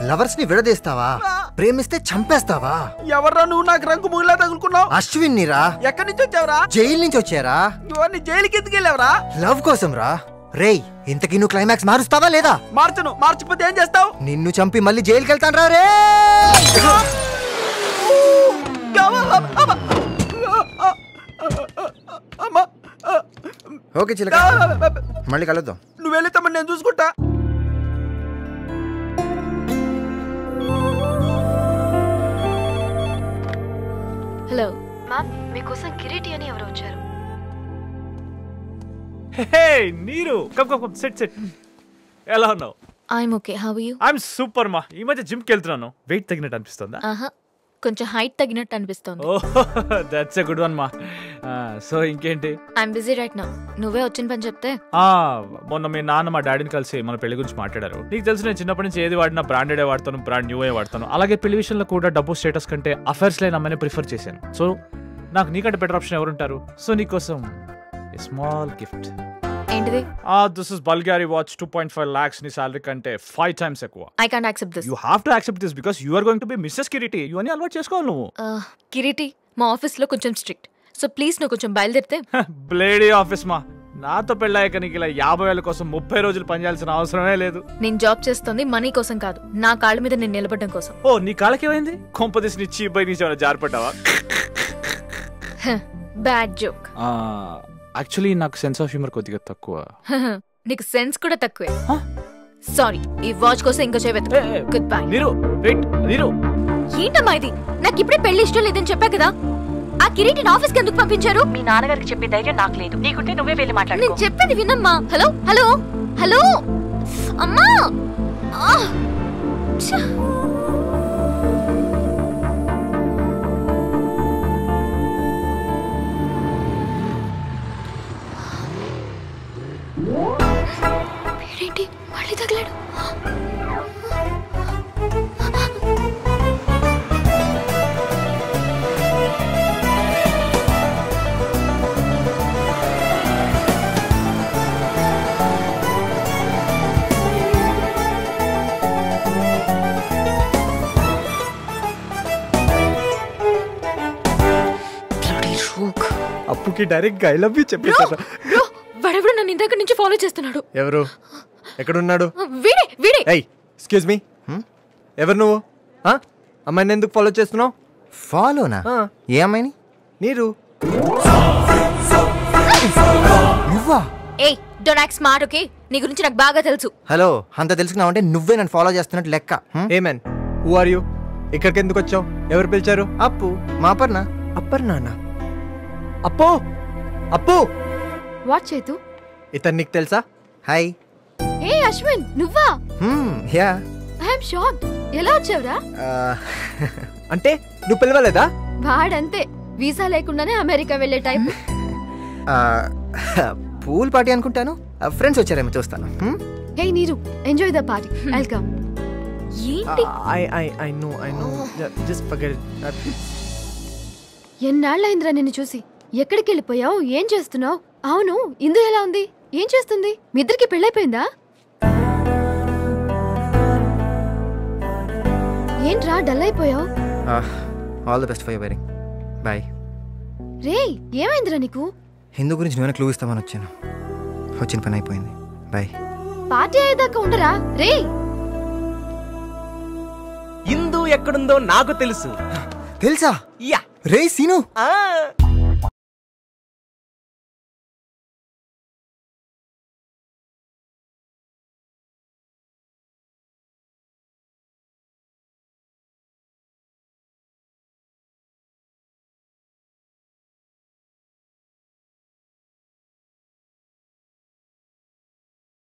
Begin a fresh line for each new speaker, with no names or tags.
Lovers ని విడదీస్తావా? ప్రేమిస్తే చంపేస్తావా?
ఎవర్రా నువ్వు? నాకు రంగు మూలా తగులుకున్నావు.
అశ్విన్ నీరా.
ఎక్కడి నుంచి వచ్చావురా?
జైలు నుంచి వచ్చారా?
జైలుకి ఎందుకు వెళ్ళావురా?
లవ్ కోసం రా. రేయ్, ఇంతకీ నువ్వు క్లైమాక్స్ మారుస్తావా లేదా?
మార్చను. మార్చిపోతే ఏం చేస్తావు?
నిన్ను చంపి మళ్ళీ జైలుకి వెళ్తాను రా. రే ఓకే చిలక, మళ్ళీ కలుద్దాం.
నువ్వు వెళ్తామని నేను చూసుకుంటా.
హలో మ్యామ్, మీకోసం కిరీటి అని ఎవరు వచ్చారు?
హే నీరు, కమ్ సెట్. ఎలా ఉన్నావు?
I'm okay. How are you?
I'm super మా. ఈ మధ్య జిమ్ కి వెళ్తున్నాను. వెయిట్ తగ్గినట్టు అనిపిస్తుందా?
కొంచెం హైట్ తగ్గినట్టు అనిపిస్తుంది.
ఓహ్, దట్స్ ఎ గుడ్ వన్ మా. సో ఇంకేంటి?
I'm busy right now. నువ్వే వచ్చిన పని చెప్తే.
మొన్న మీ నాన్న మా డాడీని కలిసి మన పెళ్లి గురించి మాట్లాడారు. నీకు తెలుసు నేను చిన్నప్పటి నుంచి ఏది వాడినా బ్రాండెడే వాడతాను, బ్రాండ్ న్యూయే వాడతాను. అలాగే పెళ్లి విషయంలో కూడా డబ్బు స్టేటస్ కంటే అఫైర్స్ లేని అమ్మాయిని ప్రిఫర్ చేశాను. సో నాకు నీకంటే బెటర్ ఆప్షన్ ఎవరుంటారు? సో నీకోసం స్మాల్ గిఫ్ట్.
ఏంటిది?
This is Bulgari watch. 2.5 lakhs నీ సాలరీ కంటే 5 times ఎక్కువ.
I can't accept this.
You have to accept this because you are going to be Mrs Kireeti. You అని అలవాటు చేసుకోవాలి నువ్వు.
కిరీటి మా ఆఫీస్ లో కొంచెం స్ట్రిక్ట్. సో ప్లీజ్ నువ్వు కొంచెం బయలుదేరితే.
బ్లేడీ ఆఫీస్ మా. నాతో పెళ్ళాక నీకు ఇలా 50,000 కోసం 30 రోజులు పనిచేయాల్సిన అవసరమే లేదు.
నేను జాబ్ చేస్తుంది మనీ కోసం కాదు, నా కాళ్ళ మీద నేను నిలబడడం కోసం.
ఓ, నీ కాళ్ళకి ఏమైంది? కొంపదీసి నీ చీప్ బై నుంచి ఏమైనా జారిపడ్డావా?
Bad joke.
యాక్చువల్లీ నాకు సెన్స్ ఆఫ్ హ్యూమర్ కొద్దిగా తక్కువ.
నీకు సెన్స్ కూడా తక్కువే. సారీ, ఈ వాచ్ కోసం ఇంకా చేయవద్దు. Good bye.
నీరు, వెయిట్. నీరు,
ఏంటమ్మా ఇది? నాకు ఇప్పుడే పెళ్లి ఇష్టం లేదని చెప్పా కదా. ఆ కిరీటిని ఆఫీస్ కి ఎందుకు పంపించారు?
మీ నాన్నగారికి చెప్పే ధైర్యం నాకు లేదు. నీకుంటే నువ్వే వెళ్ళి మాట్లాడు.
నేను చెప్పేది వినమ్మా. హలో హలో హలో అమ్మా. వీడేంటి మళ్ళీ తగిలాడు?
అప్పుకి డైరెక్ట్ ఐ లవ్ యూ చెప్పేసారా?
వాడెవడు నన్ను ఇందాక నుంచి ఫాలో చేస్తున్నాడు.
ఎవరు? ఎక్కడున్నాడు?
వీడే వీడే.
ఏయ్, ఎక్స్క్యూజ్ మీ, ఎవరు నువ్వు? అమ్మాయిని ఎందుకు ఫాలో చేస్తున్నావు?
ఫాలోనా? ఏ అమ్మాయిని?
నీరు.
నువ్వా?
ఏయ్, డోంట్ యాక్ట్ స్మార్ట్, ఓకే? నీ గురించి నాకు బాగా తెలుసు.
హలో, అంత తెలుసుకున్నావంటే నువ్వే నన్ను ఫాలో చేస్తున్నట్టు లెక్క.
Hey man, who are you? ఇక్కడికి ఎందుకు వచ్చావు? ఎవరు పిలిచారు?
అప్పు, మా అపర్ణ.
అపర్ణ? అప్పు, అప్పు.
వాట్ చేతు?
ఇతను నీకు తెలుసా?
హాయ్.
ఏ అశ్విన్, నువ్వా?
యా.
I am shocked. ఎలా వచ్చావురా?
అంటే నువ్వు పిలవలేదా?
వాడంతే, వీసా లేకుండానే అమెరికా వెళ్ళే టైప్.
పూల్ పార్టీ అనుకుంటాను. ఫ్రెండ్స్ వచ్చారేమో, చూస్తాను.
హే నీరు, ఎంజాయ్ ద పార్టీ. వెల్కమ్. ఏంటి?
I know. Just forget it.
ఎన్నాళ్ళైందిరా నిన్ను చూసి. ఎక్కడికి వెళ్ళిపోయావు? ఏం చేస్తున్నావు? అవును, ఇందు ఎలా ఉంది? ఏం చేస్తుంది? మీ ఇద్దరికి పెళ్ళైపోయిందా? ఏంట్రా డల్ అయిపోయావు?
All the best for your wedding. Bye.
రే, ఏమైందిరా నీకు?
హిందూ గురించి నువ్వు క్లూ ఇస్తామని వచ్చాను. వచ్చిన పని అయిపోయింది. బాయ్.
పార్టీ అయ్యేదాకా ఉండరా? రే,
ఇందు ఎక్కడుందో నాకు తెలుసు.
తెలుసా?
యా.
రే సీను.